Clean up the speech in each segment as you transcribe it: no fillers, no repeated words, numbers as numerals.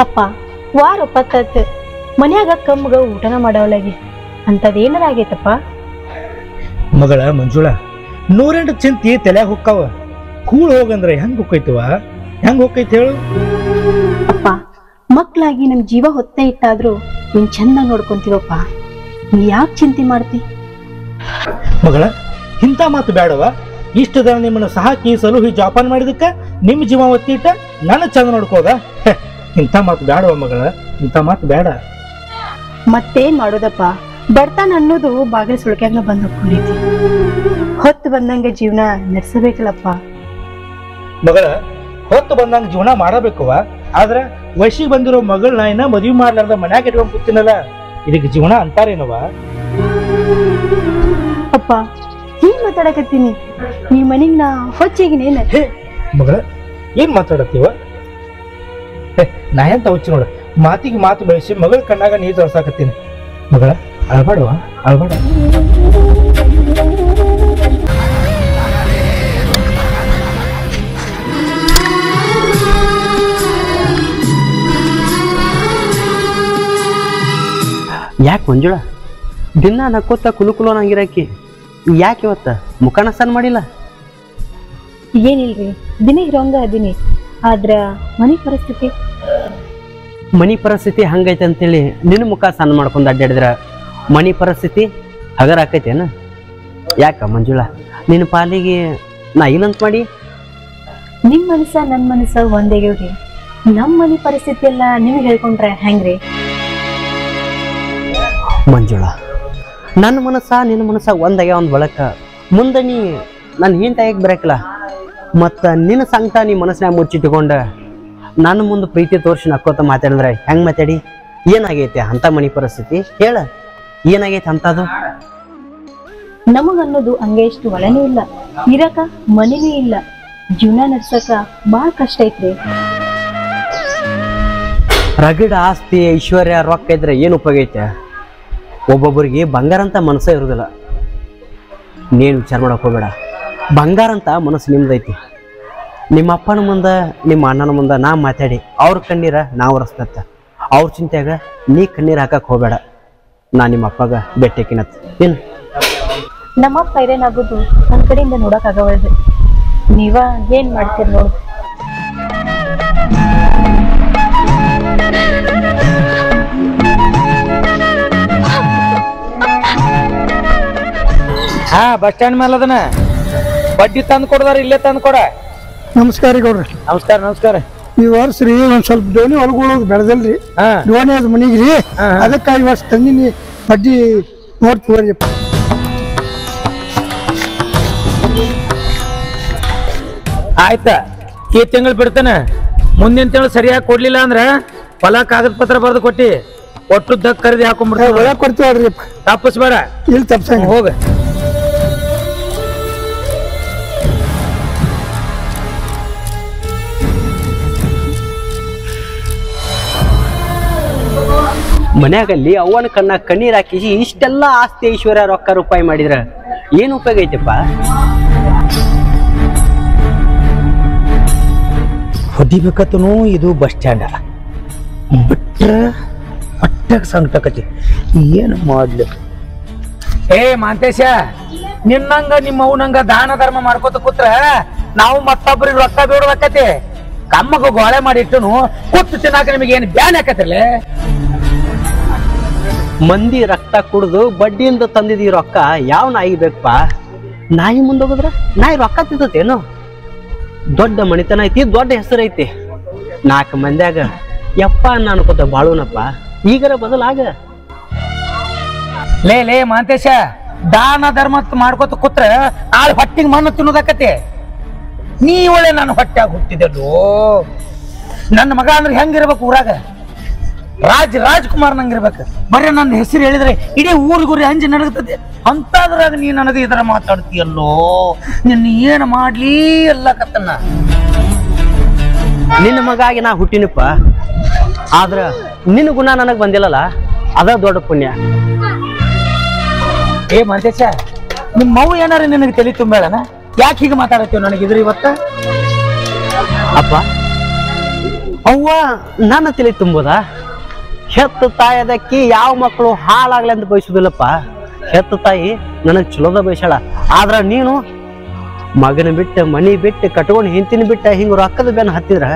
ಅಪ್ಪ ವಾರ ಒಪ್ಪತ್ತತ್ತು ಮನ್ಯಾಗ ಕಮ್ಮಗ ಊಟನ ಮಾಡವಲಾಗಿ ಅಂತದೇನಾರ ಆಗೈತಪ್ಪ. ಮಗಳ ಮಂಜುಳ 108 ಚಿಂತಿ ತಲೆಯಾಗ ಹೊಕ್ಕಾವ. ಕೂಳ್ ಹೋಗಂದ್ರೆ ಹೆಂಗ್ ಹೊಕ್ಕೈತವ? ಹೆಂಗ್ ಹೊಕ್ಕೈತಿ ಹೇಳು? ಅಪ್ಪ ಮಕ್ಳಾಗಿ ನಮ್ ಜೀವ ಹೊತ್ತೆ ಇಟ್ಟಾದ್ರೂ ನೀನ್ ಚಂದ ನೋಡ್ಕೊಂತೀವಪ್ಪ. ನೀ ಯಾಕೆ ಚಿಂತೆ ಮಾಡ್ತಿ? ಮಗಳ ಇಂಥ ಮಾತು ಬೇಡವ. ಇಷ್ಟು ದಿನ ನಿಮ್ಮನ್ನು ಸಹಾಕಿ ಸಲುಹಿ ಜೋಪಾನ ಮಾಡಿದಕ್ಕ ನಿಮ್ ಜೀವ ಒತ್ತಿ ಇಟ್ಟ ನನ್ನ ಚಂದ ನೋಡ್ಕೋದ. ಇಂಥ ಮಾತು ಬೇಡವ ಮಗಳ, ಇಂಥ ಮಾತು ಬೇಡ. ಮತ್ತೇನ್ ಮಾಡೋದಪ್ಪ, ಬಡತನ ಅನ್ನೋದು ಬಾಗಿಲು ಸುಳ್ಕ್ಯಾಗ ಬಂದು ಹೋಗ್ಕೊಂಡೈತಿ. ಹೊತ್ತು ಬಂದಂಗ ಜೀವನ ನಡೆಸಬೇಕಲ್ಲಪ್ಪ. ಮಗಳ ಹೊತ್ತು ಬಂದಂಗ ಜೀವನ ಮಾಡಬೇಕವ. ಆದ್ರ ವಯಸ್ಸಿಗೆ ಬಂದಿರೋ ಮಗಳನ್ನ ಇನ್ನ ಮದುವೆ ಮಾಡ್ಲಾರ್ದ ಮನ್ಯಾಗ ಇಟ್ಕೊಂಡ್ ಕೂತಿನಲ್ಲ, ಇದಕ್ಕೆ ಜೀವನ ಅಂತಾರೇನವ? ಅಪ್ಪ ಏನ್ ಮಾತಾಡಕತ್ತೀನಿ? ಈ ಮನಿಗ್ ನಾ ಹೊಚ್ಚಿಗಿನೇನ? ಮಗಳ ಏನ್ ಮಾತಾಡತ್ತೀವ? ನಾ ಎಂತ ಹುಚ್ಚಿ ನೋಡ, ಮಾತಿಗೆ ಮಾತು ಬೆಳೆಸಿ ಮಗಳ ಕಣ್ಣಾಗ ನೀರು ತರ್ಸಾಕತ್ತೀನಿ. ಮಗಳ ಅಳ್ಬೇಡವ, ಅಳ್ಬೇಡ. ಯಾಕೆ ಮಂಜುಳ ದಿನ ನಕ್ಕೋತ ಕುಲು ನಂಗಿರಾಕಿ ಯಾಕೆ ಇವತ್ತ ಮುಖಾನ ಸಣ್ಣ ಮಾಡಿಲ್ಲ? ಏನಿಲ್ರಿ, ದಿನ ಇರೋಂಗ ಅದೀನಿ. ಆದ್ರ ಮನಿ ಪರಿಸ್ಥಿತಿ ಹಂಗೈತೆ ಅಂತೇಳಿ ನಿನ್ನ ಮುಖ ಸಣ್ಣ ಮಾಡ್ಕೊಂಡು ಅಡ್ಡಾಡಿದ್ರ ಮನಿ ಪರಿಸ್ಥಿತಿ ಹಗರ ಆಕೈತೇನ? ಯಾಕ ಮಂಜುಳ ನಿನ್ನ ಪಾಲಿಗೆ ನಾ ಇಲ್ಲಂತ ಮಾಡಿ? ನಿಮ್ ಮನಸ್ಸ ನನ್ ಮನಸ್ಸ ಒಂದೇಗವ್ರಿ. ನಮ್ ಮನಿ ಪರಿಸ್ಥಿತಿ ಎಲ್ಲ ನಿಮ್ಗೆ ಹೇಳ್ಕೊಂಡ್ರೆ ಹೆಂಗ್ರಿ? ಮಂಜುಳ ನನ್ನ ಮನಸ್ಸ ನಿನ್ನ ಮನಸ್ಸ ಒಂದಾಗ್ಯ ಒಂದ್ ಬಳಕ ಮುಂದೆ ನೀ ನನ್ನ ಹಿಂತಾಯಕ್ ಬರಕಲ್ಲ. ಮತ್ತ ನಿನ್ನ ಸಂಕಟ ನೀ ಮನಸ್ಸಿನಾಗ ಮುಚ್ಚಿಟ್ಕೊಂಡ ನನ್ನ ಮುಂದೆ ಪ್ರೀತಿ ತೋರಿಸಿ ನಕ್ಕೋತ ಮಾತಾಡಿದ್ರೆ ಹೆಂಗ್ ಮಾತಾಡಿ? ಏನಾಗೈತೆ ಅಂತ ಮನಿ ಪರಿಸ್ಥಿತಿ ಹೇಳ, ಏನಾಗೈತೆ ಅಂತದು? ನಮಗನ್ನೋದು ಹಂಗೆ ಇಷ್ಟು ಒಳನೂ ಇಲ್ಲ, ಇರಕ ಮನೇನೂ ಇಲ್ಲ, ಜೀವನ ನಡ್ಸಕ ಬಾಳ ಕಷ್ಟ ಐತ್ರಿ. ರಗಡ ಆಸ್ತಿ ಐಶ್ವರ್ಯ ರೊಕ್ಕ ಇದ್ರೆ ಏನು ಉಪಯೋಗ ಐತೆ? ಒಬ್ಬೊಬ್ಬರಿಗೆ ಬಂಗಾರ ಅಂತ ಮನಸ್ಸ ಇರುದಿಲ್ಲ. ನೀನು ವಿಚಾರ ಮಾಡಕ್ ಹೋಗ್ಬೇಡ, ಬಂಗಾರ ಅಂತ ಮನಸ್ಸು ನಿಮ್ದೈತಿ. ನಿಮ್ಮ ಅಪ್ಪನ ಮುಂದೆ ನಿಮ್ಮ ಅಣ್ಣನ ಮುಂದೆ ನಾ ಮಾತಾಡಿ ಅವ್ರ ಕಣ್ಣೀರ ನಾವು ಒರೆಸ್ತತ್ತ. ಅವ್ರ ಚಿಂತೆಯಾಗ ನೀ ಕಣ್ಣೀರು ಹಾಕಕ್ ಹೋಗ್ಬೇಡ. ನಾ ನಿಮ್ಮ ಅಪ್ಪಗ ಬೆಟ್ಟಕಿನತ್ ಏನು ನಮ್ಮಪ್ಪ ಐರೇನಾಗೋದು ನನ್ನ ಕಡೆಯಿಂದ ನೋಡಕ್ ಆಗವಲ್ದು. ನೀವ ಏನ್ ಮಾಡ್ತೀರಿ ನೋಡು. ಹಾ ಬಸ್ ಸ್ಟ್ಯಾಂಡ್ ಮೇಲೆ ಅದನ್ನ ಬಡ್ಡಿ ತಂದು ಕೊಡದಾರ, ಇಲ್ಲೇ ತಂದು ಕೊಡ. ನಮಸ್ಕಾರ ಗೌಡ್ರಿ. ನಮಸ್ಕಾರ ನಮಸ್ಕಾರ. ಈ ವರ್ಷ ರೀ ಒಂದ್ ಸ್ವಲ್ಪ ಡೋನಿ ಹೊಲಗೊಳೋದು ಬೆಳೆದಲ್ರಿ, ಡೋನಿ ಅದ್ ಮನಿಗ್ರಿ, ಅದಕ್ಕಾಗಿ ವರ್ಷ ತಂದಿನಿ. ಬಡ್ಡಿ ನೋಡ್ತೀವ್ರಿ. ಆಯ್ತಾ, ಈ ತಿಂಗಳು ಬಿಡ್ತಾನೆ. ಮುಂದಿನ ತಿಂಗಳು ಸರಿಯಾಗಿ ಕೊಡ್ಲಿಲ್ಲ ಅಂದ್ರ ಹೊಲ ಕಾಗದ ಪತ್ರ ಬರೆದು ಕೊಟ್ಟಿ ಒಟ್ಟುದ್ದ ಖರೀದಿ ಹಾಕೊಂಡ್ಬಿಡ್ತಾರೆ. ಒಳಗ್ ಕೊಡ್ತೀವಲ್ರಿ, ತಪ್ಪಿಸ್ಬೇಡ. ಇಲ್ಲಿ ತಪ್ಸಂಗ ಹೋಗ. ಮನ್ಯಾಗಲ್ಲಿ ಅವನ ಕಣ್ಣ ಕಣ್ಣೀರ್ ಹಾಕಿ ಇಷ್ಟೆಲ್ಲ ಆಸ್ತಿ ಐಶ್ವರ್ಯ ರೊಕ್ಕ ರೂಪಾಯಿ ಮಾಡಿದ್ರ ಏನು ಉಪಯೋಗ ಐತೆಪ್ಪ? ಹೊಡಿಬೇಕತ್ತನು ಇದು ಬಸ್ ಸ್ಟ್ಯಾಂಡ್ ಅಲ್ಲ, ಬಿಟ್ರ ಹೊಟ್ಟೆಗೆ ಸಂಕಟಕತಿ. ಏನು ಮಾಡ್ಲಿ? ಮಾಂತೇಶ, ನಿನ್ನಂಗ ನಿಮ್ಮ ಅವನಂಗ ದಾನ ಧರ್ಮ ಮಾಡ್ಕೋತ ಕೂತ್ರ ನಾವು ಮತ್ತೊಬ್ಬರಿಗೆ ರೊಕ್ಕ ಬೇಡಬೇಕತಿ. ಕಮ್ಮಗ ಗೋಳೆ ಮಾಡಿಟ್ಟನು ಕೂತು ತಿನ್ನಾಕ ನಿಮಗೆ ಏನು ಬ್ಯಾನ್ ಹಾಕತಿರ್ಲಿ? ಮಂದಿ ರಕ್ತ ಕುಡ್ದು ಬಡ್ಡಿಯಿಂದ ತಂದಿದೀ ರೊಕ್ಕ ಯಾವ ನಾಯಿ ಬೇಕಪ್ಪ? ನಾಯಿ ಮುಂದೋಗಿದ್ರ ನಾಯಿ ರೊಕ್ಕ ತಿಂತೇನು? ದೊಡ್ಡ ಮಣಿತನ ಐತಿ, ದೊಡ್ಡ ಹೆಸರು ಐತಿ. 4 ಮಂದ್ಯಾಗ ಯಪ್ಪ ಅನ್ಕೋತ ಬಾಳುನಪ್ಪ. ಈಗರ ಬದಲಾಗ ಲೇ ಮಾಂತೇಶ, ದಾನ ಧರ್ಮ ಮಾಡ್ಕೋತ ಕೂತ್ರ ನಾಳೆ ಹೊಟ್ಟಿಗೆ ಮಣ್ಣು ತಿನ್ನೋದಾಕತಿ. ನೀ ಒಳ್ಳೆ ನಾನು ಹೊಟ್ಟ್ಯಾಗ ಹುಟ್ಟಿದೆಲ್ಲೋ. ನನ್ನ ಮಗ ಅಂದ್ರೆ ಹೆಂಗಿರ್ಬೇಕು ಊರಾಗ? ರಾಜ್ಕುಮಾರ್ ನಂಗಿರ್ಬೇಕು. ಬರೀ ನನ್ನ ಹೆಸರು ಹೇಳಿದ್ರೆ ಇಡೀ ಊರಿಗುರಿ ಅಂಜಿ ನಡಗತದೆ. ಅಂತದ್ರಾಗ ನೀ ನನಗೆ ಇದರ ಮಾತಾಡ್ತೀಯಲ್ಲೋ. ನಿನ್ನ ಏನು ಮಾಡ್ಲಿ ಎಲ್ಲ ಕತ್ತನ್ನ. ನಿನ್ನ ಮಗಾಗಿ ನಾ ಹುಟ್ಟಿನಪ್ಪ, ಆದ್ರ ನಿನ್ನ ಗುಣ ನನಗ್ ಬಂದಿಲ್ಲಲ್ಲ, ಅದ ದೊಡ್ಡ ಪುಣ್ಯ. ಮಾಂತೇಶ, ನಿಮ್ಮ ಮಗು ಏನಾರ ನಿನಗೆ ತಲೆ ತುಂಬೇಳನ? ಯಾಕೆ ಹೀಗೆ ಮಾತಾಡತ್ತೀವ ನನಗಿದ್ರೆ ಇವತ್ತ? ಅಪ್ಪ ಅವ್ವ ನನ್ನ ತಲೆ ತುಂಬೋದಾ? ಹೆತ್ತ ತಾಯದಕ್ಕಿ ಯಾವ ಮಕ್ಕಳು ಹಾಳಾಗ್ಲಿ ಅಂತ ಬಯಸುದಿಲ್ಲಪ್ಪ. ಹೆತ್ತ ತಾಯಿ ನನಗೆ ಚಲೋದ ಬಯಸಾಳ. ಆದ್ರ ನೀನು ಮಗನ ಬಿಟ್ಟು ಮನಿ ಬಿಟ್ಟು ಕಟ್ಕೊಂಡು ಹೆಂತಿನ ಬಿಟ್ಟ ಹಿಂಗ ರೊಕ್ಕದ ಬೆನ್ನ ಹತ್ತಿದ್ರ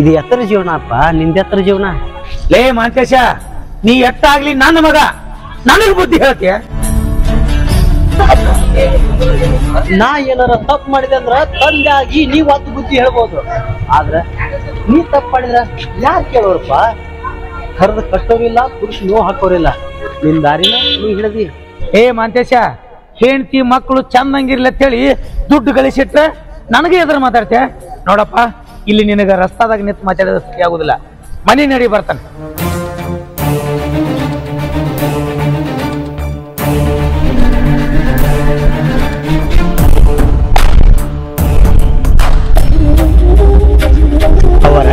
ಇದು ಎತ್ತರ ಜೀವನ ಅಪ್ಪ, ನಿಂದ ಎತ್ತರ ಜೀವನ. ಲೇ ಮಾಂತೇಶ, ನೀ ಎಟ್ಟಾಗ್ಲಿ ನನ್ನ ಮಗ, ನನಗ್ ಬುದ್ಧಿ ಹೇಳ್ತೀಯ? ನಾ ಏನಾರ ತಪ್ಪು ಮಾಡಿದೆ ಅಂದ್ರ ತಂದಾಗಿ ನೀವ್ ಅದು ಬುದ್ಧಿ ಹೇಳ್ಬೋದು. ಆದ್ರ ನೀ ತಪ್ಪು ಮಾಡಿದ್ರ ಯಾರು ಕೇಳೋರಪ್ಪ? ಕರೆದ ಕಟ್ಟೋರಿಲ್ಲ, ಪುರುಷ ನೋವು ಹಾಕೋರಿಲ್ಲ. ನಿನ್ ದಾರಿನ ನೀ ಹಿಡದಿ. ಏ ಮಾಂತೇಶ, ಹೆಂಡತಿ ಮಕ್ಕಳು ಚಂದಂಗಿರ್ಲಿ ಅಂತೇಳಿ ದುಡ್ಡು ಗಳಿಸಿಟ್ರೆ ನನಗೆ ಎದುರು ಮಾತಾಡ್ತೆ ನೋಡಪ್ಪ. ಇಲ್ಲಿ ನಿನಗ ರಸ್ತಾದಾಗ ನಿಂತು ಮಾತಾಡೋದು ಸರಿ ಆಗುದಿಲ್ಲ. ಮನೆ ನಡಿ ಬರ್ತಾನೆ. ಅವರ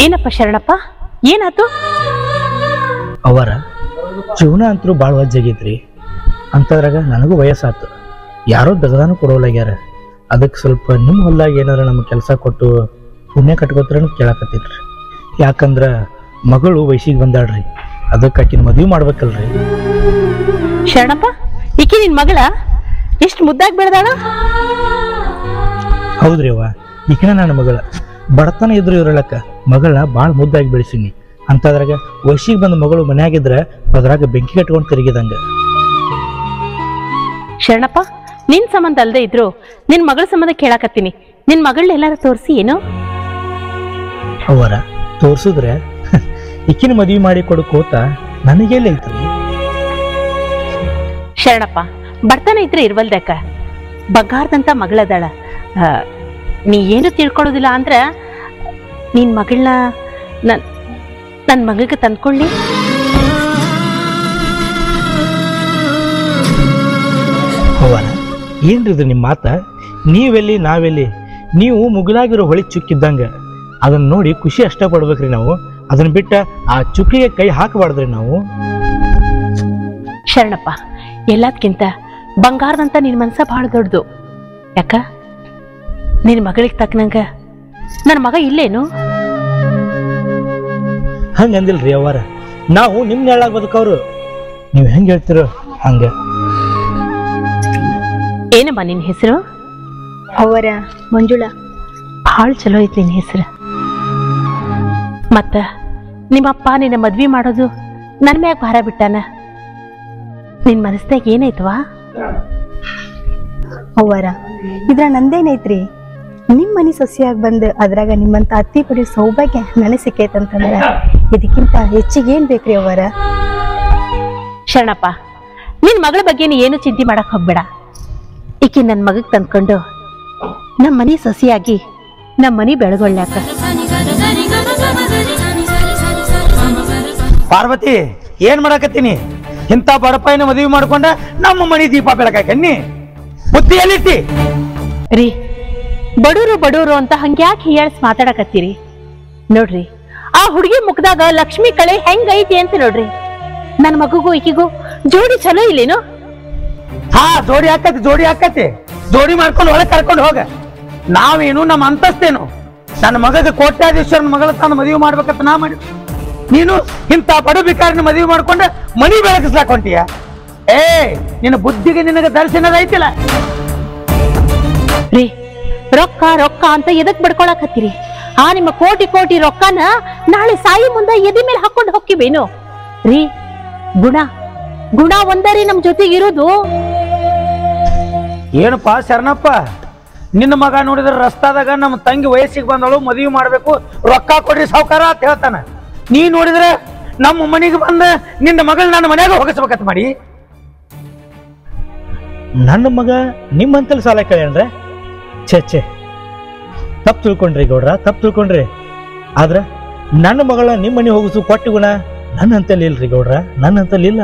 ಏನಪ್ಪ ಶರಣಪ್ಪ, ಏನಾಯ್ತು? ಅವರ ಜೀವನ ಅಂತೂ ಭಾಳ ವಜ್ಜಾಗೈತ್ರಿ. ಅಂತದ್ರಾಗ ನನಗೂ ವಯಸ್ಸಾತು, ಯಾರೋ ದಗದಾನು ಕೊಡೋಲಾಗ್ಯಾರ. ಅದಕ್ಕೆ ಸ್ವಲ್ಪ ನಿಮ್ಮ ಹೊಲ್ದಾಗ ಏನಾರ ನಮ್ಮ ಕೆಲಸ ಕೊಟ್ಟು ಪುಣ್ಯ ಕಟ್ಕೋತಾರ ಕೇಳಕತ್ತಿದ್ರಿ. ಯಾಕಂದ್ರೆ ಮಗಳು ವಯಸ್ಸಿಗೆ ಬಂದಾಳ್ರಿ, ಅದಕ್ಕೆ ಆಕಿನ ಮದುವೆ ಮಾಡ್ಬೇಕಲ್ರಿ. ಶರಣಪ್ಪ, ಈಕಿ ನಿನ್ ಮಗಳ ಎಷ್ಟು ಮುದ್ದಾಗಿ ಬೆಳೆದಾಳ? ಹೌದ್ರಿ ಅವ್ವ, ಈಕಿನ ನನ್ನ ಮಗಳ. ಬಡತನ ಇದ್ರು ಇರಲಕ್ಕ ಮಗಳನ್ನ ಭಾಳ ಮುದ್ದಾಗಿ ಬೆಳೆಸೀನಿ. ಅಂತದ್ರಾಗ ವಯಸ್ಸಿಗೆ ಬಂದ ಮಗಳು ಮನ್ಯಾಗಿದ್ರೆ ಅದ್ರಾಗ ಬೆಂಕಿ ಕಟ್ಕೊಂಡು ತಿರುಗಿದಂಗ. ಶರಣಪ್ಪ, ನಿನ್ ಸಂಬಂಧ ಅಲ್ದೇ ಇದ್ರು ನಿನ್ ಮಗಳ ಸಂಬಂಧ ಕೇಳಾಕತ್ತೀನಿ. ನಿನ್ ಮಗಳನ್ನೆಲ್ಲಾರು ತೋರಿಸಿ ಏನು? ಅವರ ತೋರ್ಸುದ್ರೆ ಈಕಿನ ಮದುವೆ ಮಾಡಿ ಕೊಡಕೋತ ನನಗೆಲ್ಲ ಐತ್ರಿ. ಶರಣಪ್ಪ, ಬಡತನ ಇದ್ರೆ ಇರ್ವಲ್ದಕ್ಕ, ಬಗ್ಗಾರ್ದಂತ ಮಗಳದಾಳ. ನೀ ಏನು ತಿಳ್ಕೊಳ್ಳೋದಿಲ್ಲ ಅಂದ್ರ ನಿನ್ ಮಗಳನ್ನ ನನ್ನ ಮಗಳಿಗೆ ತಂದ್ಕೊಳ್ಳಿ. ಅವರ ಏನ್ರಿ ಇದು ನಿಮ್ಮ ಮಾತ? ನೀವೆಲ್ಲಿ ನಾವೆಲ್ಲಿ? ನೀವು ಮುಗಿಲಾಗಿರೋ ಹೊಳಿ ಚುಕ್ಕಿದ್ದಂಗ ಅದನ್ನ ನೋಡಿ ಖುಷಿ ಅಷ್ಟ ಪಡ್ಬೇಕ್ರಿ ನಾವು. ಅದನ್ನ ಬಿಟ್ಟ ಆ ಚುಕ್ಕಿಗೆ ಕೈ ಹಾಕಬಾರ್ದ್ರಿ ನಾವು. ಶರಣಪ್ಪ, ಎಲ್ಲದಕ್ಕಿಂತ ಬಂಗಾರದಂತ ನಿನ್ ಮನಸ್ಸ ಬಹಳ ದೊಡ್ಡದು. ಯಾಕ ನಿನ್ ಮಗಳಿಗೆ ತಕ್ಕನಂಗ ನನ್ನ ಮಗ ಇಲ್ಲೇನು? ಹಂಗಂದಿಲ್ರಿ ಅವರ, ನಾವು ನಿಮ್ ನೆರಳಾಗ ಬದುಕವ್ರು. ನೀವು ಹೆಂಗ್ ಹೇಳ್ತಿರೋ ಹಂಗ. ಏನಮ್ಮ ನಿನ್ ಹೆಸರು? ಅವರ ಮಂಜುಳಾ. ಭಾಳ ಚಲೋ ಐತಿ ನಿನ್ ಹೆಸರು. ಮತ್ತ ನಿಮ್ಮಪ್ಪ ನಿನ್ನ ಮದ್ವಿ ಮಾಡೋದು ನನ್ ಮ್ಯಾಗ ಭಾರ ಬಿಟ್ಟಾನ. ನಿನ್ ಮನಸ್ನಾಗ ಏನೈತವಾ? ಅವರ ಇದ್ರ ನಂದೇನೈತ್ರಿ, ನಿಮ್ ಮನಿ ಸೊಸೆಯಾಗಿ ಬಂದು ಅದ್ರಾಗ ನಿಮ್ಮಂತ ಅತ್ತಿ ಪಡೆಯೋ ಸೌಭಾಗ್ಯ ನನಗೆ ಸಿಕ್ಕೈತಂತಂದ್ರ ಇದಕ್ಕಿಂತ ಹೆಚ್ಚಿಗೆ ಏನ್ ಬೇಕ್ರಿ ಅವರ? ಶರಣಪ್ಪ, ನಿನ್ ಮಗಳ ಬಗ್ಗೆ ನೀ ಏನು ಚಿಂತೆ ಮಾಡಕ್ ಹೋಗ್ಬೇಡ. ಈಕಿ ನನ್ ಮಗಗ್ ತಂದ್ಕೊಂಡು ನಮ್ಮ ಮನಿ ಸೊಸೆಯಾಗಿ ನಮ್ಮ ಮನಿ ಬೆಳಗೊಳ್ಳಾಕ. ಪಾರ್ವತಿ, ಏನ್ ಮಾಡಕತ್ತೀನಿ? ಇಂಥ ಬಡಪಾಯಿನ ಮದುವೆ ಮಾಡ್ಕೊಂಡ ನಮ್ಮ ಮನಿ ದೀಪ ಬೆಳಕನ್ನಿ ಬುದ್ಧಿ ಎಲ್ಲಿಟ್ಟಿ? ರೀ, ಬಡೂರು ಅಂತ ಹಂಗ್ಯಾಕೆ ಹೀಯಾಳ್ಸ್ ಮಾತಾಡಕತ್ತೀರಿ? ನೋಡ್ರಿ, ಆ ಹುಡುಗಿ ಮುಖದಾಗ ಲಕ್ಷ್ಮಿ ಕಳೆ ಹೆಂಗ್ ಐತಿ ಅಂತ ನೋಡ್ರಿ. ನನ್ ಮಗುಗೂ ಈಕಿಗೂ ಜೋಡಿ ಚಲೋ ಇಲ್ಲೇನು? ಹಾ, ಜೋಡಿ ಹಾಕತಿ. ಜೋಡಿ ಮಾಡ್ಕೊಂಡು ಒಳಗೆ ಕರ್ಕೊಂಡು ಹೋಗ. ನಾವೇನು ನಮ್ಮ ಅಂತಸ್ತೇನು? ನನ್ನ ಮಗಗೆ ಕೋಟ್ಯಾಧೀಶ್ವರನ ಮಗಳ ತಾನು ಮದುವೆ ಮಾಡ್ಬೇಕಂತ ನಾ ಮಾಡಿ, ನೀನು ಇಂಥ ಬಡ ಬಿಕಾರಿನ ಮದುವೆ ಮಾಡ್ಕೊಂಡ ಮನಿ ಬೆಳಗಿಸ್ಲಾಕ ಹೊಂಟಿಯ? ಏ, ನಿನ್ನ ಬುದ್ಧಿಗೆ ನಿನಗೆ ದರ್ಶನ ಐತಿಲ್ಲ. ರೀ, ರೊಕ್ಕ ರೊಕ್ಕ ಅಂತ ಎದಕ್ ಬಡ್ಕೊಳಕತ್ತೀರಿ? ಆ ನಿಮ್ಮ ಕೋಟಿ ರೊಕ್ಕನ ನಾಳೆ ಸಾಯಿ ಮುಂದೆ ಎದಿ ಮೇಲೆ ಹಾಕೊಂಡು ಹೋಗ್ಕಿವೇನು? ರೀ, ಗುಣ ಒಂದರಿ ನಮ್ ಜೊತೆಗೆ ಇರೋದು. ಏನಪ್ಪಾ ಶರಣಪ್ಪ, ನಿನ್ನ ಮಗ ನೋಡಿದ್ರೆ ರಸ್ತಾದಾಗ ನಮ್ಮ ತಂಗಿ ವಯಸ್ಸಿಗೆ ಬಂದಳು, ಮದುವೆ ಮಾಡ್ಬೇಕು, ರೊಕ್ಕ ಕೊಡ್ರಿ ಸಾವುಕಾರ ಅಂತ ಹೇಳ್ತಾನ. ನೀ ನೋಡಿದ್ರೆ ನಮ್ಮ ಮನೆಗೆ ಬಂದ ನಿನ್ನ ಮಗಳು ನನ್ನ ಮನ್ಯಾಗ ಹೋಗಿಸ್ಬೇಕಂತ ಮಾಡಿ. ನನ್ನ ಮಗ ನಿಮ್ಮಂತಲ್ಲಿ ಸಾಲ ಕೇಳ್ರೆ? ಛೇ, ತಪ್ಪು ತಿಳ್ಕೊಂಡ್ರಿ ಗೌಡ್ರ, ತಪ್ಪು ತಿಳ್ಕೊಂಡ್ರಿ. ಆದ್ರ ನನ್ನ ಮಗಳ ನಿಮ್ಮ ಮನೆ ಹೋಗಿಸು ಕೊಟ್ಟ ಗುಣ ನನ್ನ ಅಂತಲ್ಲಿ ಇಲ್ರಿ ಗೌಡ್ರ, ನನ್ನ ಅಂತಲ್ಲಿ ಇಲ್ಲ.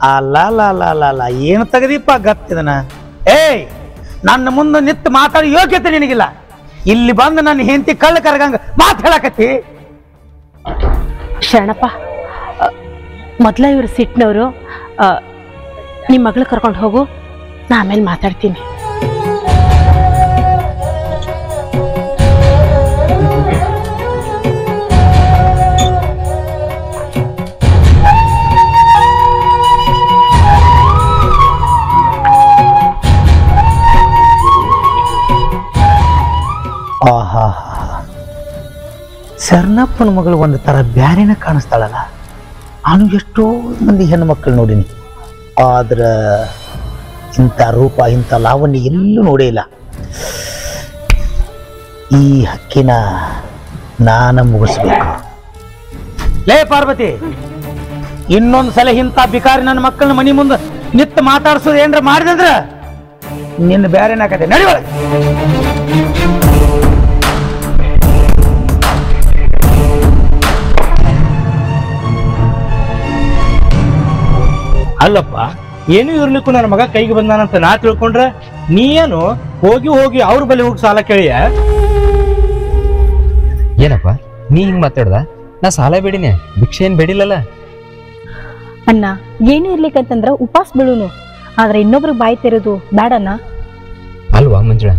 ಅಲ್ಲ ಏನು ತೆಗದೀಪ ಗತ್ತಿದನ? ಏಯ್, ನನ್ನ ಮುಂದೆ ನಿಂತು ಮಾತಾಡಿ ಯೋಗ್ಯತೆ ನಿನಗಿಲ್ಲ. ಇಲ್ಲಿ ಬಂದು ನನ್ನ ಹೆಂಡತಿ ಕಳ್ಳ ಕರಗಂಗ ಮಾತು ಹೇಳಕತ್ತಿ. ಶರಣಪ್ಪ, ಮೊದ್ಲ ಇವ್ರು ಸಿಟ್ನವರು. ನಿಮ್ಮ ಮಗಳು ಕರ್ಕೊಂಡು ಹೋಗು, ನಾ ಆಮೇಲೆ ಮಾತಾಡ್ತೀನಿ. ಶರಣಪ್ಪನ ಮಗಳು ಒಂದು ಥರ ಬ್ಯಾರೇನ ಕಾಣಿಸ್ತಾಳಲ್ಲ. ನಾನು ಎಷ್ಟೋ ಮಂದಿ ಹೆಣ್ಣು ಮಕ್ಕಳು ನೋಡೀನಿ, ಆದ್ರೆ ಇಂಥ ರೂಪ ಇಂಥ ಲಾವಣ್ಯ ಎಲ್ಲೂ ನೋಡೇ ಇಲ್ಲ. ಈ ಹಕ್ಕಿನ ನಾನು ಮುಗಿಸ್ಬೇಕು. ಲೇ ಪಾರ್ವತಿ, ಇನ್ನೊಂದು ಸಲ ಇಂಥ ಬಿಕಾರಿ ನನ್ನ ಮಕ್ಕಳನ್ನ ಮನಿ ಮುಂದೆ ನಿತ್ತು ಮಾತಾಡ್ಸೋದು ಏನ್ರ ಮಾಡಿದಂದ್ರ ನಿನ್ನ ಬ್ಯಾರೇನಾಕತೆ. ನಡಿ ಒಳಗೆ. ಅಲ್ಲಪ್ಪ, ಏನು ಇರ್ಲಿಕ್ಕೂ ನನ್ನ ಮಗ ಕೈಗೆ ಬಂದಾನಂತ ನಾ ತಿಳ್ಕೊಂಡ್ರೆ ನೀ ಏನು ಹೋಗಿ ಹೋಗಿ ಅವ್ರ ಬಳಿ ಹೋಗಿ ಸಾಲ ಕೇಳಿಯ? ಏನಪ್ಪ ನೀ ಹಿಂಗ್ ಮಾತಾಡ್ದ? ನಾ ಸಾಲ ಬೇಡಿನಿ, ಭಿಕ್ಷೆ ಏನ್ ಬೇಡಿಲ್ಲಲ್ಲ. ಅಣ್ಣ, ಏನು ಇರ್ಲಿಕ್ಕಂತಂದ್ರ ಉಪವಾಸ ಬೀಳುನು, ಆದ್ರೆ ಇನ್ನೊಬ್ರಿಗೆ ಬಾಯಿ ತೆರೆದು ಬೇಡಣ್ಣ. ಅಲ್ವಾ ಮಂಜುಳ,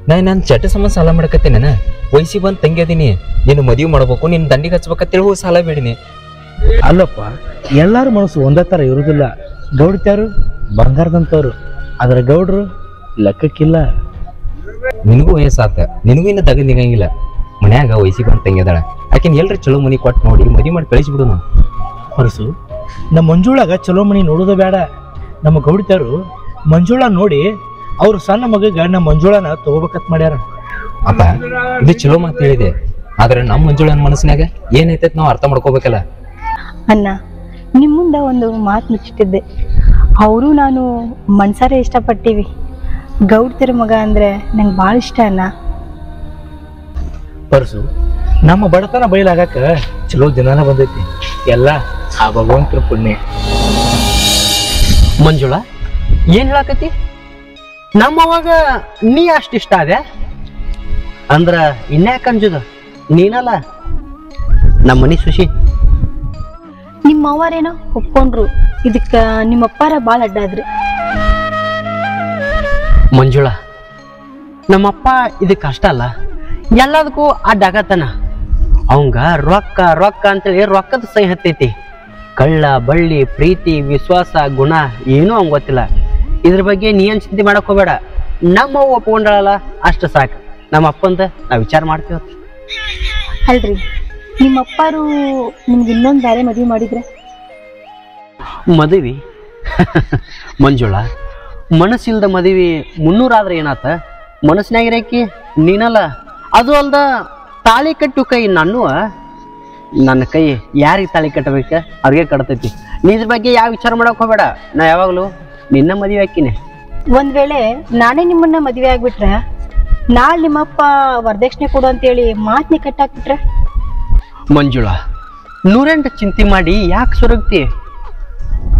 ನಾನು ಚಟ ಸಂಬಂಧ ಸಾಲ ಮಾಡಕತ್ತೇನ. ವಯಸ್ಸಿಗೆ ಬಂದ್ ತಂಗಿ ಅದೀನಿ, ನೀನು ಮದುವೆ ಮಾಡ್ಬೇಕು, ನಿನ್ ದಂಡಿಗೆ ಹಚ್ಬೇಕಂತೇಳಿ ಹೋಗಿ ಸಾಲ ಬೇಡಿನಿ. ಅಲ್ಲಪ್ಪ, ಎಲ್ಲಾರ ಮನಸ್ಸು ಒಂದೇ ತರ ಇರುದಿಲ್ಲ. ಗೌಡ್ತ್ಯಾರು ಬಂಗಾರದಂತವ್ರು, ಆದ್ರೆ ಗೌಡ್ರು ಲೆಕ್ಕಕ್ಕಿಲ್ಲ. ನಿನಗೂ ವಯಸ್ಸಾತ, ನಿನಗೂ ಇನ್ನು ತಗದ್ ನಿಗಂಗಿಲ್ಲ. ಮನ್ಯಾಗ ವಯಸ್ಸಿಗೆ ಬಂದ್ ತಂಗಿ ಅದಾಳ, ಆಕಿನ್ ಎಲ್ರಿ ಚಲೋ ಮನಿ ಕೊಟ್ಟು ನೋಡಿ ಮದುವೆ ಮಾಡಿ ಕಳಿಸ್ಬಿಡು. ನಾವು ಹೊರಸು ನಮ್ಮ ಮಂಜುಳಾಗ ಚಲೋ ಮನಿ ನೋಡೋದು ಬೇಡ. ನಮ್ಮ ಗೌಡ್ತ್ಯಾರು ಮಂಜುಳಾ ನೋಡಿ ಅವ್ರ ಸಣ್ಣ ಮಗಗ ನಮ್ಮ ಮಂಜುಳಾನ ತಗೋಬೇಕಂತ ಮಾಡ್ಯಾರ. ಅಪ್ಪ, ಇದು ಚಲೋ ಮಾತು ಹೇಳಿದೆ, ಆದ್ರೆ ನಮ್ಮ ಮಂಜುಳನ ಮನಸ್ಸಿನಾಗ ಏನೈತೈತ್ ನಾವು ಅರ್ಥ ಮಾಡ್ಕೋಬೇಕಲ್ಲ. ಅಣ್ಣ, ನಿಮ್ಮ ಮುಂದೆ ಒಂದು ಮಾತು ಮುಚ್ಚಿಟ್ಟಿದ್ದೆ. ಅವರು ನಾನು ಮನ್ಸಾರೆ ಇಷ್ಟಪಟ್ಟಿವಿ. ಗೌಡ್ತಿರ ಮಗ ಅಂದ್ರೆ ನಂಗೆ ಭಾಳ ಇಷ್ಟ ಅಣ್ಣ. ಪರ್ಸು, ನಮ್ಮ ಬಡತನ ಬಯಲಾಗಕ್ಕ ಚಲೋ ದಿನಾನ ಬಂದೈತಿ. ಎಲ್ಲ ಆ ಭಗವಂತರ ಪುಣ್ಯ. ಮಂಜುಳಾ, ಏನ್ ಹೇಳಾಕತಿ? ನಮ್ಮವಾಗ ನೀ ಅಷ್ಟಿಷ್ಟ ಅದೇ ಅಂದ್ರ ಇನ್ಯಾಕ ಅಂಜುದ? ನೀನಲ್ಲ ನಮ್ಮ ಮನಿ ಸುಶಿ. ನಿಮ್ಮ ಅವ್ವಾರೇನೋ ಒಪ್ಕೊಂಡ್ರು, ಇದಕ್ಕ ನಿಮ್ಮ ಅಪ್ಪಾರ ಭಾಳ ಅಡ್ಡಾದ್ರಿ. ಮಂಜುಳಾ, ನಮ್ಮಪ್ಪ ಇದಕ್ಕೆ ಅಷ್ಟ ಅಲ್ಲ, ಎಲ್ಲದಕ್ಕೂ ಅಡ್ಡಾಗತ್ತಾನ. ಅವಂಗ ರೊಕ್ಕ ರೊಕ್ಕ ಅಂತೇಳಿ ರೊಕ್ಕದ ಸೈ ಹತ್ತೈತಿ. ಕಳ್ಳ ಬಳ್ಳಿ ಪ್ರೀತಿ ವಿಶ್ವಾಸ ಗುಣ ಏನೂ ಅವಂಗ ಗೊತ್ತಿಲ್ಲ. ಇದ್ರ ಬಗ್ಗೆ ನೀ ಏನ್ ಚಿಂತೆ ಮಾಡಕ್ ಹೋಗ್ಬೇಡ. ನಮ್ಮವ್ವ ಒಪ್ಕೊಂಡಳಲ್ಲ ಅಷ್ಟ ಸಾಕು. ನಮ್ಮ ಅಪ್ಪಂದ ನಾವ್ ವಿಚಾರ ಮಾಡ್ತೀವ. ಅಲ್ರಿ, ನಿಮ್ಮ ಅಪ್ಪಾರು ನಿಮ್ಗೆ ಇನ್ನೊಂದು ಬೇರೆ ಮದುವೆ ಮಾಡಿದ್ರೆ? ಮದುವೆ ಮಂಜುಳಾ, ಮನಸ್ಸಿಲ್ದ ಮದುವೆ 300 ಆದ್ರೆ ಏನಾತ? ಮನಸ್ಸಿನಾಗಿರಕಿ ನೀನಲ್ಲ. ಅದು ಅಲ್ದ ತಾಳಿ ಕಟ್ಟು ಕೈ ನನ್ನ ಕೈ ಯಾರಿಗೆ ತಾಳಿ ಕಟ್ಟಬೇಕ ಅವ್ರಿಗೆ ಕಟ್ತೈತಿ. ನೀ ಇದ್ರ ಬಗ್ಗೆ ಯಾವ ವಿಚಾರ ಮಾಡಕ್ ಹೋಗ್ಬೇಡ. ನಾ ಯಾವಾಗ್ಲೂ ನಿನ್ನ ಮದುವೆ ಹಾಕಿನಿ. ಒಂದ್ ವೇಳೆ ನಾನೇ ನಿಮ್ಮನ್ನ ಮದುವೆ ಆಗ್ಬಿಟ್ರೆ, ನಾಳೆ ನಿಮ್ಮಪ್ಪ ವರದಕ್ಷಿಣೆ ಕೊಡು ಅಂತೇಳಿ ಮಾತನ್ನೇ ಕಟ್ಟಾಕ್ಬಿಟ್ರೆ? ಮಂಜುಳಾ, 108 ಚಿಂತೆ ಮಾಡಿ ಯಾಕೆ ಸುರಗ್ತಿ?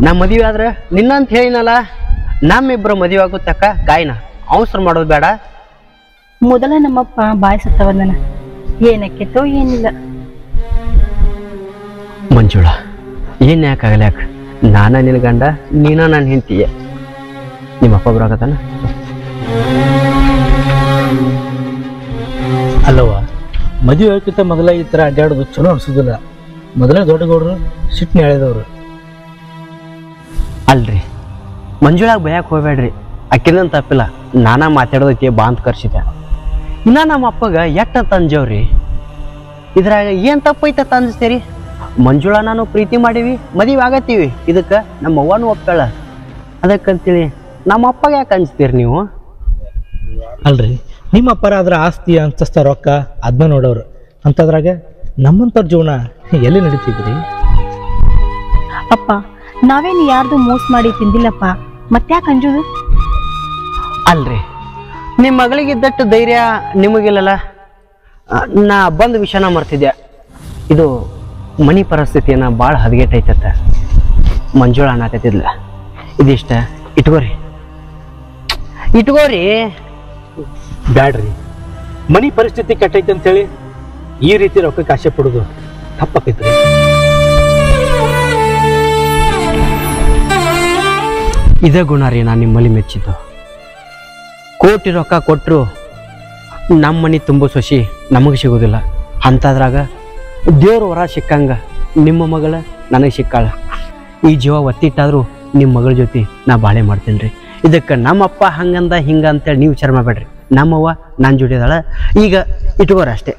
ನಾ ಮದುವೆ ಆದ್ರೆ ನಿನ್ನಂತ ಹೇಳಿನಲ್ಲ, ನಮ್ಮಿಬ್ರು ಮದುವೆ ಆಗೋ ತಕ್ಕ ಕಾಯಿನ ಅವಸರ ಮಾಡೋದು ಬೇಡ. ಮೊದಲ ನಮ್ಮಪ್ಪ ಬಾಯಿ ಸತ್ತವನ್ನ ಏನಕ್ಕೆತೋ ಏನಿಲ್ಲ. ಮಂಜುಳಾ, ಏನ್ ಯಾಕಾಗಲ್ಲ? ಯಾಕೆ ನಾನ ನಿನ್ ಗಂಡ, ನೀನ ನಾನು ಹೆಂಡ್ತಿಯ. ನಿಮ್ಮಪ್ಪ ಬರಾಕತ್ತಾನ? ಅಲ್ಲವ, ಮದುವೆ ಹೋಗಕ್ಕಿಂತ ಮೊದಲ ಈ ತರ ಅಡ್ಡಾಡೋದು ಚಲೋ ಅನ್ಸೋದಿಲ್ಲ. ಮೊದಲೇ ದೊಡ್ಡ ಗೌಡ್ರು ಸಿಟ್ನ ಎಳೆದವ್ರು. ಅಲ್ರಿ, ಮಂಜುಳಾಗ ಭಯಕ್ಕೆ ಹೋಗ್ಬೇಡ್ರಿ. ಅಕ್ಕಿದಂತ ತಪ್ಪಿಲ್ಲ, ನಾನಾ ಮಾತಾಡೋದಕ್ಕೆ ಬಾ ಅಂತ ಕರ್ಸಿದ್ದೆ. ಇನ್ನ ನಮ್ಮ ಅಪ್ಪಗ ಎಟ್ಟ ತಂಜವ್ರಿ. ಇದ್ರಾಗ ಏನ್ ತಪ್ಪೈತ ತಂದಿಸ್ತೀರಿ? ಮಂಜುಳಾ ನಾನು ಪ್ರೀತಿ ಮಾಡೀವಿ, ಮದುವೆ ಆಗತ್ತೀವಿ. ಇದಕ್ಕೆ ನಮ್ಮ ಅವ್ವನೂ ಒಪ್ತಾಳ. ಅದಕ್ಕಂತೇಳಿ ನಮ್ಮ ಅಪ್ಪಗೆ ಯಾಕೆ ಅಂಜ್ತೀರಿ ನೀವು? ಅಲ್ರಿ, ನಿಮ್ಮ ಅಪ್ಪರ ಆದ್ರ ಆಸ್ತಿ ಅಂತಸ್ತ ರೊಕ್ಕ ಅದನ್ನ ನೋಡೋರು. ಅಂತದ್ರಾಗ ನಮ್ಮಂತವ್ರ ಜೀವನ ಎಲ್ಲಿ ನಡೀತಿದ್ರಿ? ಅಪ್ಪ, ನಾವೇನು ಯಾರ್ದು ಮೋಸ ಮಾಡಿ ತಿಂದಿಲ್ಲಪ್ಪ, ಮತ್ತ್ಯಾಕೆ ಅಂಜುದು? ಅಲ್ರಿ, ನಿಮ್ಮ ಮಗಳಿಗಿದ್ದಟ್ಟು ಧೈರ್ಯ ನಿಮಗಿಲ್ಲಲ್ಲ. ನಾ ಬಂದ ವಿಷಯನ ಮರ್ತಿದ್ದೆ. ಇದು ಮನಿ ಪರಿಸ್ಥಿತಿಯನ್ನ ಭಾಳ ಹದಗೆಟ್ಟೈತತ್ತ. ಮಂಜುಳಾ ಅನ್ನತಿದ್ಲ, ಇದಿಷ್ಟ ಇಟ್ಕೋರಿ. ಬ್ಯಾಡ್ರಿ, ಮನಿ ಪರಿಸ್ಥಿತಿ ಕೆಟ್ಟೈತೆ ಅಂತೇಳಿ ಈ ರೀತಿ ರೊಕ್ಕಕ್ಕೆ ಆಸೆ ಪಡೋದು ತಪ್ಪಾಕೈತ್ರಿ. ಇದೇ ಗುಣ ರೀ ನಾನು ನಿಮ್ಮಲ್ಲಿ ಮೆಚ್ಚಿದ್ದು. ಕೋಟಿ ರೊಕ್ಕ ಕೊಟ್ಟರು ನಮ್ಮ ಮನೆ ತುಂಬ ಸೊಸಿ ನಮಗೆ ಸಿಗೋದಿಲ್ಲ. ಅಂಥದ್ರಾಗ ದೇವ್ರ ವರ ಸಿಕ್ಕಂಗ ನಿಮ್ಮ ಮಗಳ ನನಗೆ ಸಿಕ್ಕಾಳ. ಈ ಜೀವ ಒತ್ತಿಟ್ಟಾದರೂ ನಿಮ್ಮ ಮಗಳ ಜೊತೆ ನಾ ಬಾಳೆ ಮಾಡ್ತೀನಿ ರೀ. ಇದಕ್ಕೆ ನಮ್ಮಪ್ಪ ಹಂಗಂದ ಹಿಂಗ ಅಂತೇಳಿ ನೀವು ವಿಚಾರ ಮಾಡಬೇಡ್ರಿ. ನಮ್ಮವ್ವ ನಾನು ಜೋಡಿದಾಳ. ಈಗ ಇಟ್ಕೋರ ಅಷ್ಟೇ.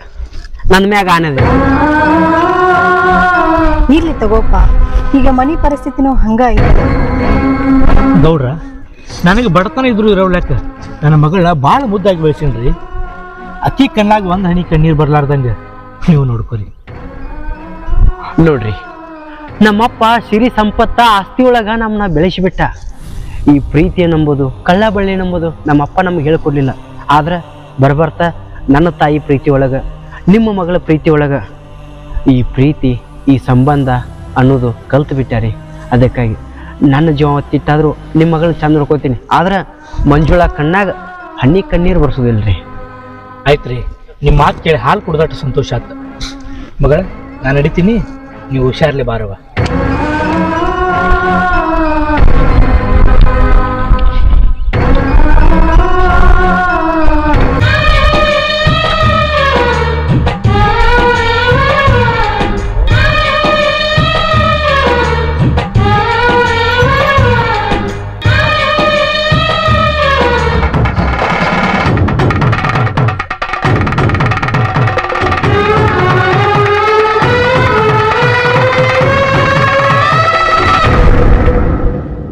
ನನ್ನ ಮ್ಯಾಗ ಆನದೆ. ಇರ್ಲಿ ತಗೋಪ್ಪ, ಈಗ ಮನಿ ಪರಿಸ್ಥಿತಿನೂ ಹಂಗ ಐತೆ. ಗೌಡ್ರ, ನನಗೆ ಬಡತನ ಇದ್ರು ಇರೋವ್ಲಕ್ಕ ನನ್ನ ಮಗಳ ಭಾಳ ಮುದ್ದಾಗಿ ಬೆಳೆಸೀನ್ರಿ. ಅಕ್ಕಿ ಕಣ್ಣಾಗ ಒಂದು ಹನಿ ಕಣ್ಣೀರು ಬರ್ಲಾರ್ದಂಗೆ ನೀವು ನೋಡ್ಕೊರಿ. ನೋಡ್ರಿ, ನಮ್ಮಪ್ಪ ಸಿರಿ ಸಂಪತ್ತ ಆಸ್ತಿ ಒಳಗ ನಮ್ಮನ್ನ ಬೆಳೆಸಿಬಿಟ್ಟ. ಈ ಪ್ರೀತಿ ನಂಬೋದು ಕಳ್ಳ ಬಳ್ಳಿ ನಂಬೋದು ನಮ್ಮಪ್ಪ ನಮ್ಗೆ ಹೇಳ್ಕೊಡ್ಲಿಲ್ಲ. ಆದ್ರೆ ಬರ್ಬರ್ತಾ ನನ್ನ ತಾಯಿ ಪ್ರೀತಿ ಒಳಗ, ನಿಮ್ಮ ಮಗಳ ಪ್ರೀತಿ ಒಳಗ ಈ ಪ್ರೀತಿ, ಈ ಸಂಬಂಧ ಅನ್ನೋದು ಕಲ್ತು ಬಿಟ್ಟಾರಿ. ಅದಕ್ಕಾಗಿ ನನ್ನ ಜೀವ ಒತ್ತಿಟ್ಟಾದ್ರೂ ನಿಮ್ಮ ಮಗಳನ್ನ ಚಂದ ನೋಡ್ಕೋತೀನಿ. ಆದ್ರೆ ಮಂಜುಳಾ ಕಣ್ಣಾಗ ಹಣ್ಣಿ ಕಣ್ಣೀರು ಬರ್ಸೋದಿಲ್ರಿ. ಆಯ್ತು ರೀ, ನಿಮ್ಮ ಮಾತು ಕೇಳಿ ಹಾಲು ಕುಡ್ದಟ್ಟು ಸಂತೋಷ ಆಯ್ತು. ಮಗಳ, ನಾನು ನಡಿತೀನಿ, ನೀವು ಹುಷಾರ್ಲಿ ಬಾರವ.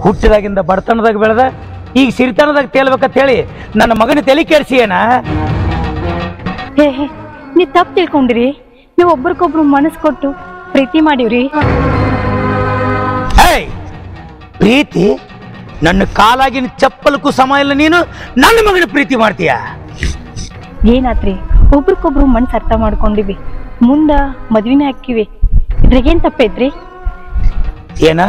ಹುಟ್ಟಿದಾಗಿಂದ ಬಡತನದಾಗ ಬೆಳೆದ ಈಗ ಸಿರಿತನದಾಗ ತೇಲ್ಬೇಕಂತ ಹೇಳಿ ನನ್ನ ಮಗನ ತಲೆ ಕೆಡಿಸಿ ಏನ? ಹೇ ನೀ ತಪ್ಪು ತಿಳ್ಕೊಂಡಿರಿ. ನೀವು ಒಬ್ರಿಗೊಬ್ರು ಮನಸ್ಸು ಕೊಟ್ಟು ಪ್ರೀತಿ ಮಾಡಿವ್ರಿ. ಪ್ರೀತಿ? ನನ್ನ ಕಾಲಾಗಿನ ಚಪ್ಪಲಕ್ಕೂ ಸಮ ಇಲ್ಲ, ನೀನು ನನ್ನ ಮಗನ ಪ್ರೀತಿ ಮಾಡ್ತೀಯ? ಏನಾತ್ರಿ, ಒಬ್ರಿಗೊಬ್ರು ಮನಸ್ಸು ಅರ್ಥ ಮಾಡ್ಕೊಂಡಿವಿ, ಮುಂದ ಮದ್ವಿನೇ ಹಾಕಿವಿ, ಇದ್ರಾಗೇನ್ ತಪ್ಪೈತ್ರಿ? ಏನ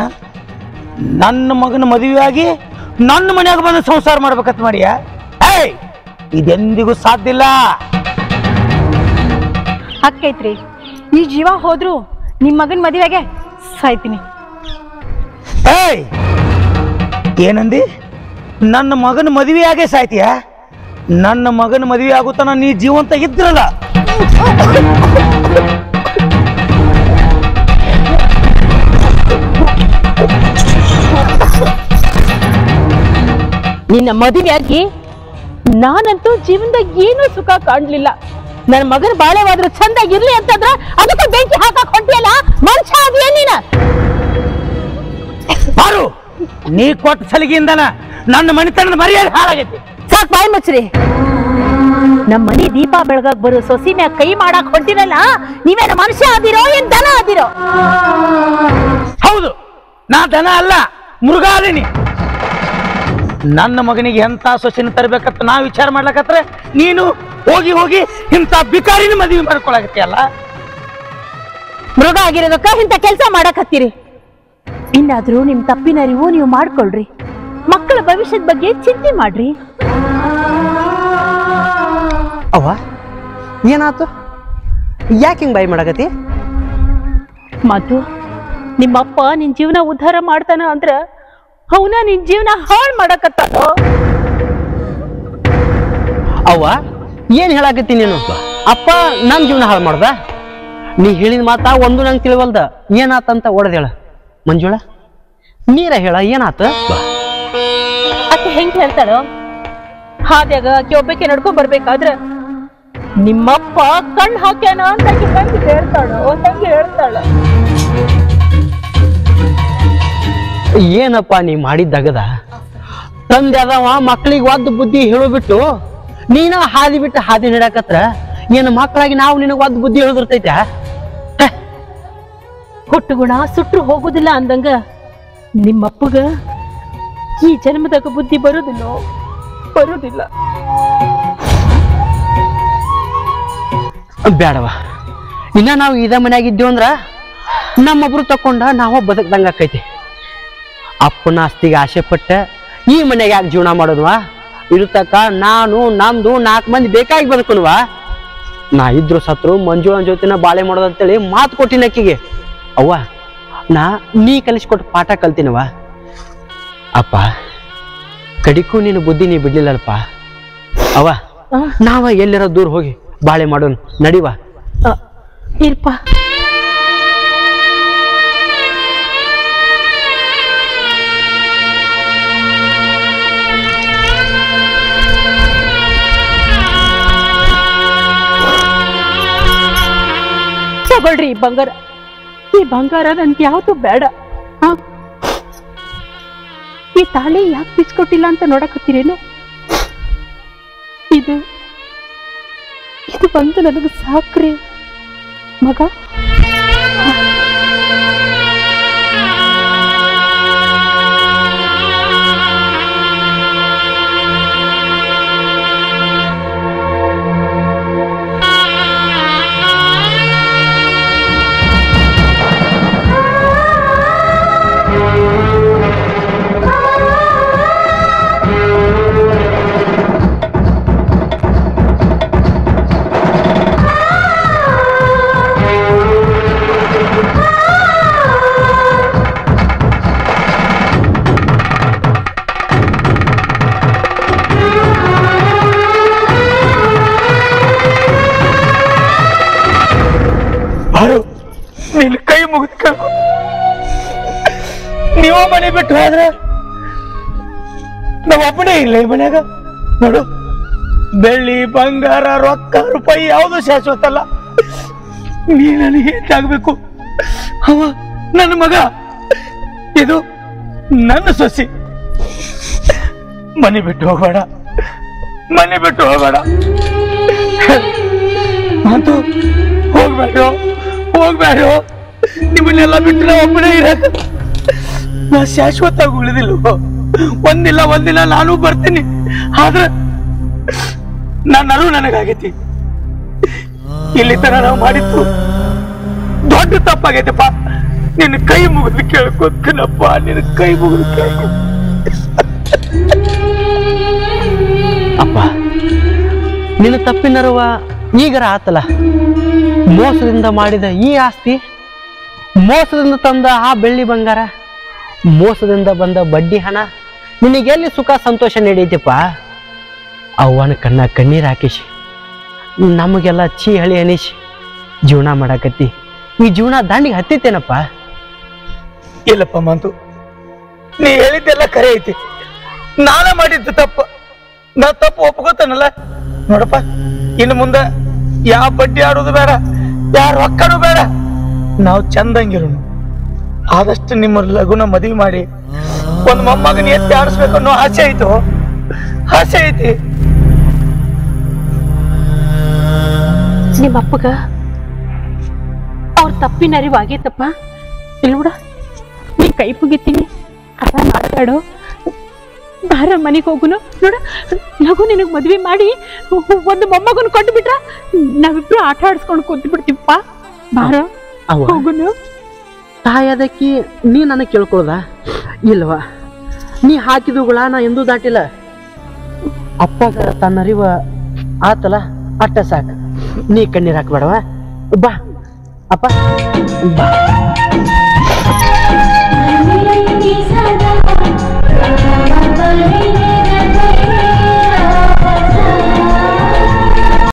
ನನ್ನ ಮಗನ ಮದುವೆಯಾಗಿ ನನ್ನ ಮನ್ಯಾಗ ಬಂದು ಸಂಸಾರ ಮಾಡ್ಬೇಕಂತ ಮಾಡಿಯ? ಇದೆಂದಿಗೂ ಸಾಧ್ಯ ಇಲ್ಲ. ಅಕ್ಕೈತ್ರಿ, ಈ ಜೀವ ಹೋದ್ರು ನಿಮ್ ಮಗನ ಮದುವೆಗೆ ಸಾಯ್ತೀನಿ. ಏನಂದಿ? ನನ್ನ ಮಗನ ಮದುವೆಯಾಗೆ ಸಾಯ್ತೀಯ? ನನ್ನ ಮಗನ ಮದುವೆ ಆಗುತ್ತಾನ ನೀ ಜೀವಂತ ಇದ್ರಲ್ಲ. ನಿನ್ನ ಮದುವೆಯಾಗಿ ನಾನಂತೂ ಜೀವನದಾಗ ಏನೂ ಸುಖ ಕಾಣ್ಲಿಲ್ಲ. ನನ್ನ ಮಗನ ಬಾಳೆವಾದ್ರೂ ಚಂದಾಗಿರ್ಲಿ ಅಂತಂದ್ರ ಅದಕ್ಕೆ ಬೆಂಕಿ ಹಾಕಕ್ ಹೊಂಟಿಯಲ್ಲ, ಮನುಷ್ಯ ಅದಿಯ ನೀನ? ಬಾರು, ನೀ ಕೊಟ್ಟ ಸಲಿಗೆಯಿಂದನ ನನ್ನ ಮನೆತನದ ಮರ್ಯಾದೆ ಹಾಳಾಗೈತಿ. ಸಾಕ್ ಬಾಯಿ ಮುಚ್ಚ್ರಿ. ನಮ್ಮ ಮನೆ ದೀಪ ಬೆಳಗಾಗ್ ಬರೋ ಸೊಸಿ ಮ್ಯಾಗ ಕೈ ಮಾಡಕ್ ಹೊಂಟಿರಲ್ಲ, ನೀವೇನ ಮನುಷ್ಯ ಆದಿರೋ ಏನ್ ದನ ಆದಿರೋ? ಹೌದು, ನಾ ದನ ಅಲ್ಲ, ಮೃಗ ಅದೀನಿ. ನನ್ನ ಮಗನಿಗೆ ಎಂತ ಸೊಸಿನ ತರಬೇಕಂತ ನಾ ವಿಚಾರ ಮಾಡ್ಲಕತ್ರ ನೀನು ಹೋಗಿ ಹೋಗಿ ಇಂಥ ಬಿಕಾರಿನ ಮದುವೆ ಮಾಡ್ಕೊಳಕತ್ತೀಯಲ್ಲ. ಮೃಗ ಆಗಿರೋದಕ್ಕ ಇಂಥ ಕೆಲಸ ಮಾಡಕ್ ಹತ್ತೀರಿ. ಇನ್ನಾದ್ರೂ ನಿಮ್ ತಪ್ಪಿನ ಅರಿವು ನೀವು ಮಾಡ್ಕೊಳ್ರಿ. ಮಕ್ಕಳ ಭವಿಷ್ಯದ ಬಗ್ಗೆ ಚಿಂತೆ ಮಾಡ್ರಿ. ಅವ್ವ, ಏನಾತು? ಯಾಕೆ ಹಿಂಗ್ ಬಾಯಿ ಮಾಡಕತಿ? ಮಾತು, ನಿಮ್ಮಪ್ಪ ನಿನ್ ಜೀವನ ಉದ್ಧಾರ ಮಾಡ್ತಾನ ಅಂದ್ರ ಅವನ ನಿನ್ ಜೀವನ ಹಾಳು ಮಾಡಕತ್ತಾನೋ? ಅವ್ವ, ಏನ್ ಹೇಳಾಕತ್ತಿ ನೀನು? ಅಪ್ಪ ನನ್ ಜೀವನ ಹಾಳು ಮಾಡ್ದ? ನೀ ಹೇಳಿದ ಮಾತಾ ಒಂದು ನಂಗೆ ತಿಳಿವಲ್ದ. ಏನಾತಂತ ಓಡದೇಳ. ಮಂಜುಳ, ನೀರ ಹೇಳ, ಏನಾತ? ಆಕೆ ಹೆಂಗ್ ಹೇಳ್ತಾಳ? ಹಾದ್ಯಾಗ ಆಕೆ ಒಬ್ಬಕ್ಕೆ ನಡ್ಕೊಂಡ್ ಬರ್ಬೇಕಾದ್ರ ನಿಮ್ಮಪ್ಪ ಕಣ್ ಹಾಕ್ಯಾನ ಅಂತ ಆಕೆ ಹೆಂಗ್ ಹೇಳ್ತಾಳೋ ಹೆಂಗ್ ಹೇಳ್ತಾಳ? ಏನಪ್ಪ ನೀ ಮಾಡಿದ್ದಗದ? ತಂದೆ ಅದವ ಮಕ್ಳಿಗೆ ಒದ್ದು ಬುದ್ಧಿ ಹೇಳೋಬಿಟ್ಟು ನೀನ ಹಾದಿ ಬಿಟ್ಟು ಹಾದಿ ನಡಕತ್ರ ಏನು ಮಕ್ಕಳಾಗಿ ನಾವು ನಿನಗೆ ಒದ್ದು ಬುದ್ಧಿ ಹೇಳದಿರ್ತೈತ? ಹುಟ್ಟು ಗುಣ ಸುಟ್ರು ಹೋಗುದಿಲ್ಲ ಅಂದಂಗ ನಿಮ್ಮಪ್ಪಗ ಈ ಜನ್ಮದಾಗ ಬುದ್ಧಿ ಬರುದಿಲ್ಲೋ? ಬರುದಿಲ್ಲ. ಬೇಡವ, ಇನ್ನ ನಾವು ಇದ ಮನ್ಯಾಗಿದ್ದೀವಿ ಅಂದ್ರ ನಮ್ಮೊಬ್ರು ತಕೊಂಡ ನಾವ ಬದುಕ್ದಂಗ ಆಕೈತಿ. ಅಪ್ಪನ ಆಸ್ತಿಗೆ ಆಸೆ ಪಟ್ಟ ಈ ಮನೆಗೆ ಯಾಕೆ ಜೀವನ ಮಾಡೋದ್ವಾ? ಇರ್ತಕ್ಕ ನಾನು ನಮ್ದು 4 ಮಂದಿ ಬೇಕಾಗಿ ಬದುಕುನ್ವಾ? ನಾ ಇದ್ರು ಸತ್ರು ಮಂಜುಳನ್ ಜೊತೆನ ಬಾಳೆ ಮಾಡೋದಂತೇಳಿ ಮಾತು ಕೊಟ್ಟಿನ ಅಕ್ಕಿಗೆ. ಅವ್ವ, ನೀ ಕಲಿಸ್ಕೊಟ್ಟು ಪಾಠ ಕಲ್ತೀನವ. ಅಪ್ಪ, ಕಡಿಗೂ ನೀನು ಬುದ್ಧಿ ನೀ ಬಿಡ್ಲಿಲ್ಲಲ್ಪ. ಅವ್ವ, ನಾವ ಎಲ್ಲರ ದೂರ ಹೋಗಿ ಬಾಳೆ ಮಾಡೋನ್ ನಡಿವ. ಇರ್ಪ. ತಗೊಳ್ರಿ ಈ ಬಂಗಾರ ನನ್ಗೆ ಯಾವುದು ಬೇಡ. ಹ ಈ ತಾಳಿ ಯಾಕೆ ಬಿಚ್ಕೊಟ್ಟಿಲ್ಲ ಅಂತ ನೋಡಕತ್ತೀರೇನು? ಇದು ಬಂದು ನನಗೆ ಸಾಕ್ರಿ ಮಗ. ನಿನ್ನ ಕೈ ಮುಗಿದ ನೀವ ಮನೆ ಬಿಟ್ಟು ಹೋದ್ರೆ ನಾವ್ ಒಬ್ಬನೇ ಇಲ್ಲ ಈ ಮನ್ಯಾಗ. ನೋಡು, ಬೆಳ್ಳಿ ಬಂಗಾರ ರೊಕ್ಕ ರೂಪಾಯಿ ಯಾವುದು ಶಾಶ್ವತ ಅಲ್ಲ. ನೀ ನನಗೆ ಆಗ್ಬೇಕು. ಅವ ನನ್ನ ಮಗ, ಇದು ನನ್ನ ಸೊಸಿ. ಮನೆ ಬಿಟ್ಟು ಹೋಗಬೇಡ, ಮನೆ ಬಿಟ್ಟು ಹೋಗಬೇಡ. ಮಾತು ಹೋಗ್ಬೇಡ. ನಿಮ್ಮನ್ನೆಲ್ಲ ಬಿಟ್ಟು ನಾ ಒಬ್ಬನೇ ಇರಕ ನಾ ಶಾಶ್ವತ ಉಳಿದಿಲ್ವೋ. ಒಂದಿನ ನಾನು ಬರ್ತೀನಿ. ಆದ್ರೆ ನನ್ನರು ನನಗಾಗೈತಿ. ಇಲ್ಲಿ ತರ ನಾವು ಮಾಡಿದ್ದು ದೊಡ್ಡ ತಪ್ಪಾಗೈತಪ್ಪ. ನಿನ್ನ ಕೈ ಮುಗಿದು ಕೇಳ್ಕೊತೀನಪ್ಪ, ನಿನ್ನ ಕೈ ಮುಗಿದು ಕೇಳ್ಕೊ. ಅಪ್ಪ, ನಿನ್ನ ತಪ್ಪಿನರುವ ಈಗರ ಆತಲ್ಲ. ಮೋಸದಿಂದ ಮಾಡಿದ ಈ ಆಸ್ತಿ, ಮೋಸದಿಂದ ತಂದ ಆ ಬೆಳ್ಳಿ ಬಂಗಾರ, ಮೋಸದಿಂದ ಬಂದ ಬಡ್ಡಿ ಹಣ ನಿನಗೆಲ್ಲಿ ಸುಖ ಸಂತೋಷ ನೀಡೈತಿಪ್ಪ. ಅವನ ಕಣ್ಣೀರು ಹಾಕಿಸಿ ನಮಗೆಲ್ಲ ಹಳಿ ಅನಿಸಿ ಜೀವನ ಮಾಡಾಕತ್ತಿ. ಈ ಜೀವನ ದಾಂಡಿಗೆ ಹತ್ತಿತ್ತೇನಪ್ಪ. ಇಲ್ಲಪ್ಪ ಮಂತು, ನೀ ಹೇಳಿದ್ದೆಲ್ಲ ಖರೆ ಐತಿ. ನಾನೇ ಮಾಡಿದ್ದು ತಪ್ಪು. ನಾ ತಪ್ಪು ಒಪ್ಕೋತಾನಲ್ಲ. ನೋಡಪ್ಪ, ಇನ್ನು ಮುಂದೆ ಯಾವ ಬಡ್ಡಿ ಆಡೋದು ಬೇಡ, ಯಾರ ರೊಕ್ಕನೂ ಬೇಡ. ನಾವು ಚಂದಂಗಿರೋಣ. ಆದಷ್ಟು ನಿಮ್ಮ ಲಗುನ ಮದುವೆ ಮಾಡಿ ಒಂದು ಮೊಮ್ಮಗನ ಎತ್ತಿ ಆಡಿಸ್ಬೇಕು ಅನ್ನೋ ಆಸೆ ಐತಿ. ನಿಮ್ಮಪ್ಪಗ ಅವ್ರ ತಪ್ಪಿನ ಅರಿವು ಆಗೈತಪ್ಪ. ಇಲ್ಲಿ ನೋಡ, ನೀ ಕೈ ಮುಗಿತೀನಿ, ಅದ ಮಾತಾಡೋ. ಬಾರ ಮನೆಗೆ ಹೋಗುನು. ನೋಡ, ಲಘು ನಿನಗೆ ಮದ್ವೆ ಮಾಡಿ ಒಂದು ಮೊಮ್ಮಗನ ಕೊಟ್ಟು ಬಿಟ್ರ ನಾವಿಬ್ರು ಆಟ ಆಡಿಸ್ಕೊಂಡು ಕೂತು ಬಿಡ್ತೀವಪ್ಪ. ಬಾರ ಹೋಗುನು. ತಾಯದಕ್ಕಿ ನೀ ನನಗೆ ಕೇಳ್ಕೊಳ್ದ ಇಲ್ವಾ? ನೀ ಹಾಕಿದುಗಳ ನಾ ಎಂದೂ ದಾಟಿಲ್ಲ. ಅಪ್ಪಗ ತನ್ನ ಅರಿವ ಆತಲ್ಲ, ಅಟ್ಟ ಸಾಕು. ನೀ ಕಣ್ಣೀರು ಹಾಕ್ಬೇಡವ. ಬಾ ಅಪ್ಪ, ಬಾ.